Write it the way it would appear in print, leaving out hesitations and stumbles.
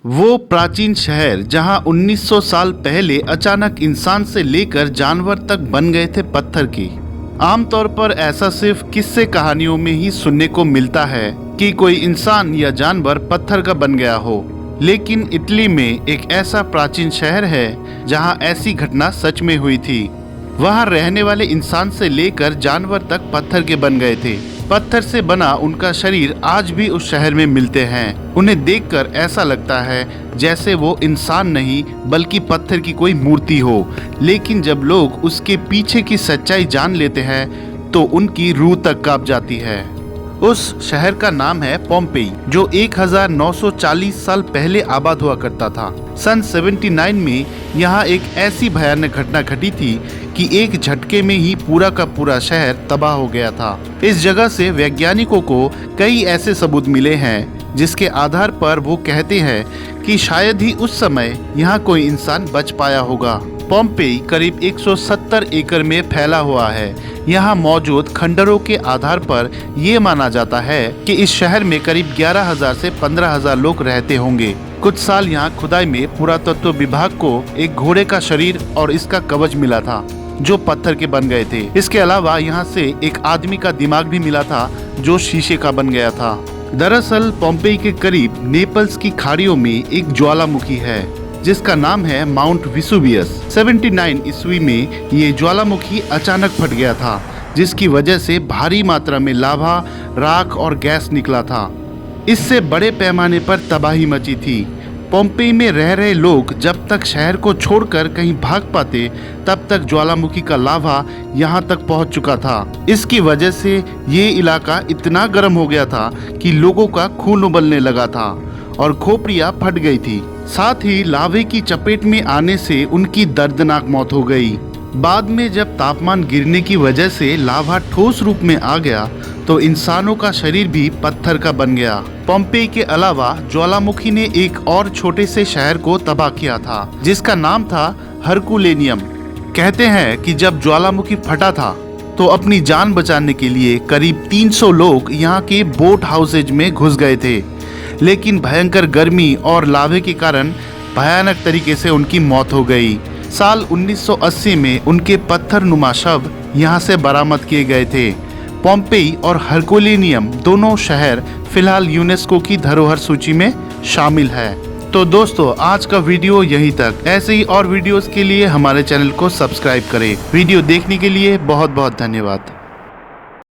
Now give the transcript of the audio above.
वो प्राचीन शहर जहां 1900 साल पहले अचानक इंसान से लेकर जानवर तक बन गए थे पत्थर के। आमतौर पर ऐसा सिर्फ किस्से कहानियों में ही सुनने को मिलता है कि कोई इंसान या जानवर पत्थर का बन गया हो, लेकिन इटली में एक ऐसा प्राचीन शहर है जहां ऐसी घटना सच में हुई थी। वहां रहने वाले इंसान से लेकर जानवर तक पत्थर के बन गए थे। पत्थर से बना उनका शरीर आज भी उस शहर में मिलते हैं। उन्हें देखकर ऐसा लगता है जैसे वो इंसान नहीं बल्कि पत्थर की कोई मूर्ति हो, लेकिन जब लोग उसके पीछे की सच्चाई जान लेते हैं तो उनकी रूह तक कांप जाती है। उस शहर का नाम है पोम्पेई, जो 1940 साल पहले आबाद हुआ करता था। सन 79 में यहाँ एक ऐसी भयानक घटना घटी थी कि एक झटके में ही पूरा का पूरा शहर तबाह हो गया था। इस जगह से वैज्ञानिकों को कई ऐसे सबूत मिले हैं जिसके आधार पर वो कहते हैं कि शायद ही उस समय यहाँ कोई इंसान बच पाया होगा। पोम्पेई करीब 170 एकड़ में फैला हुआ है। यहाँ मौजूद खंडरों के आधार पर ये माना जाता है कि इस शहर में करीब 11,000 से 15,000 लोग रहते होंगे। कुछ साल यहाँ खुदाई में पुरातत्व विभाग को एक घोड़े का शरीर और इसका कवच मिला था जो पत्थर के बन गए थे। इसके अलावा यहाँ से एक आदमी का दिमाग भी मिला था जो शीशे का बन गया था। दरअसल पोम्पेई के करीब नेपल्स की खाड़ियों में एक ज्वालामुखी है जिसका नाम है माउंट विसुवियस। 79 ईस्वी में ये ज्वालामुखी अचानक फट गया था, जिसकी वजह से भारी मात्रा में लावा, राख और गैस निकला था। इससे बड़े पैमाने पर तबाही मची थी। पोम्पेई में रह रहे लोग जब तक शहर को छोड़कर कहीं भाग पाते तब तक ज्वालामुखी का लावा यहाँ तक पहुँच चुका था। इसकी वजह से ये इलाका इतना गर्म हो गया था कि लोगों का खून उबलने लगा था और खोपड़ियाँ फट गई थी। साथ ही लावे की चपेट में आने से उनकी दर्दनाक मौत हो गई। बाद में जब तापमान गिरने की वजह से लावा ठोस रूप में आ गया तो इंसानों का शरीर भी पत्थर का बन गया। पोम्पेई के अलावा ज्वालामुखी ने एक और छोटे से शहर को तबाह किया था जिसका नाम था हरकुलेनियम। कहते हैं कि जब ज्वालामुखी फटा था तो अपनी जान बचाने के लिए करीब 300 लोग यहाँ के बोट हाउसेज में घुस गए थे, लेकिन भयंकर गर्मी और लावे के कारण भयानक तरीके से उनकी मौत हो गई। साल 1980 में उनके पत्थर नुमा शव यहाँ से बरामद किए गए थे। पोम्पेई और हरकुलेनियम दोनों शहर फिलहाल यूनेस्को की धरोहर सूची में शामिल है। तो दोस्तों, आज का वीडियो यहीं तक। ऐसे ही और वीडियोस के लिए हमारे चैनल को सब्सक्राइब करें। वीडियो देखने के लिए बहुत बहुत धन्यवाद।